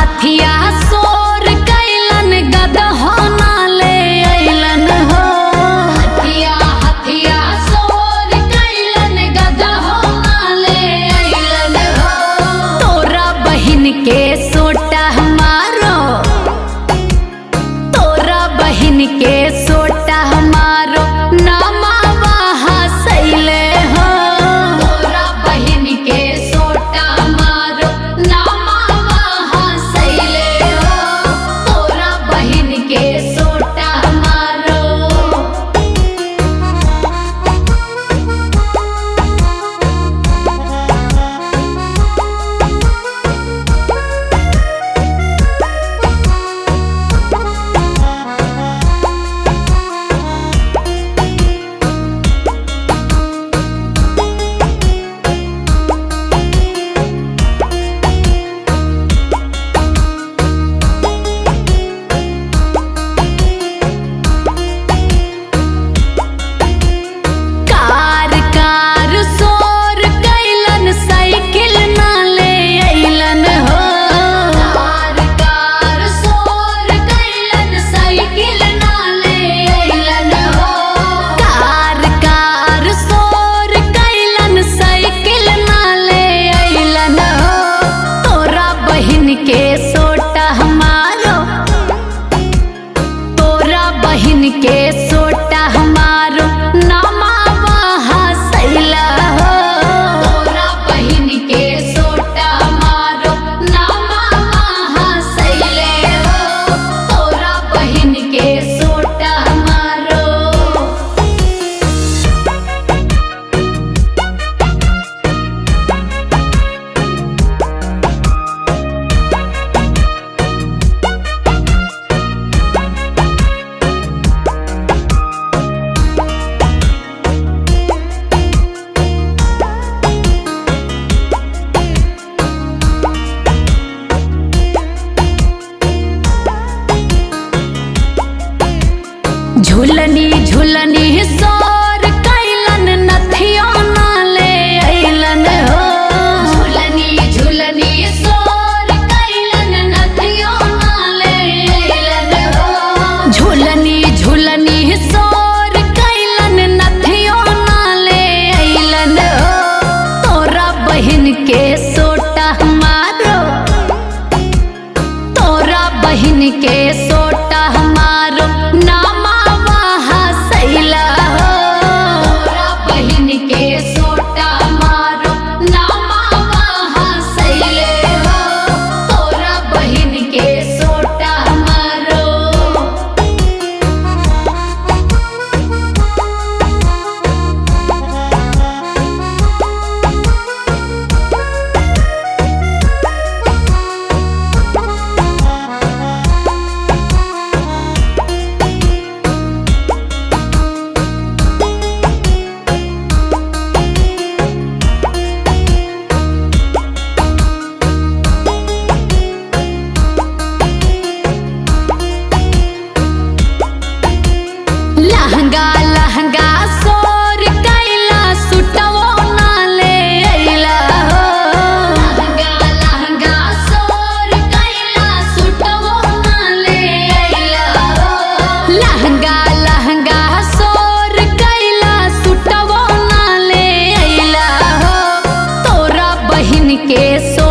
हथिया सोर कैलन गदहो ना ले अइलन हो। हथिया सोर कैलन गदहो ना ले अइलन हो। तोरा बहिन के सोटा मारो, तोरा बहिन के सोटा मारो नमावा हसैले हो। तोरा बहिन के सोटा मारो नमावा हसैले हो। तोरा बहिन के सोटा मारो। कार कार सोर कैलन साइकिल ना ले अइलन हो। कार कार सोर कैलन साइकिल ना ले अइलन हो। कार कार सोर कैलन साइकिल ना ले अइलन हो। तोरा बहिन के सोटा मारो, तोरा बहिन के सोटा मारो नमावा हसैला हो। तोरा बहिन के सोटा मारो नमावा हसैले हो। तोरा बहिन के सोटा मारो। झुलनी झुलनी सोर कैलन नथिया ना ले अइलन हो। झुलनी झुलनी सोर कैलन नथिया ना ले अइलन हो। झुलनी झुलनी सोर कैलन नथिया ना ले अइलन हो। तोरा बहिन के सोटा मारो, तोरा बहिन के सोटा मारो नमावा हसैला हो। तोरा बहिन के सोटा मारो नमावा हसैले हो। तोरा बहिन के सोटा मारो। लहंगा लहंगा सोर कैला सुटवो ना ले अइला हो। लहंगा लहंगा सोर कैला सुटवो ना ले अइला हो। लहंगा लहंगा सोर कैला सुटवो ना ले अइला हो। तोरा बहिन के सो